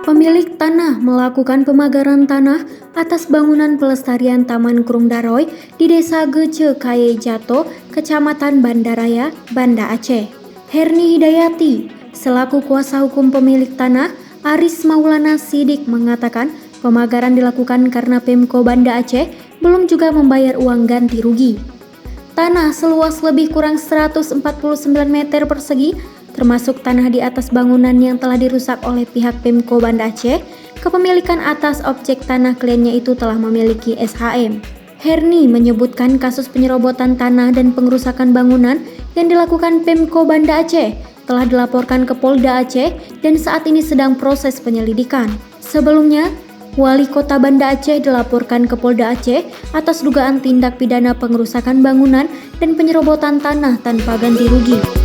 Pemilik tanah melakukan pemagaran tanah atas bangunan pelestarian Taman Krung Daroy di Desa Gece Kaye Jato, Kecamatan Bandaraya, Banda Aceh. Herni Hidayati, selaku kuasa hukum pemilik tanah, Aris Maulana Sidik mengatakan pemagaran dilakukan karena Pemko Banda Aceh belum juga membayar uang ganti rugi. Tanah seluas lebih kurang 149 meter persegi, termasuk tanah di atas bangunan yang telah dirusak oleh pihak Pemko Banda Aceh, kepemilikan atas objek tanah kliennya itu telah memiliki SHM. Herni menyebutkan kasus penyerobotan tanah dan pengerusakan bangunan yang dilakukan Pemko Banda Aceh telah dilaporkan ke Polda Aceh dan saat ini sedang proses penyelidikan. Sebelumnya, Wali Kota Banda Aceh dilaporkan ke Polda Aceh atas dugaan tindak pidana pengerusakan bangunan dan penyerobotan tanah tanpa ganti rugi.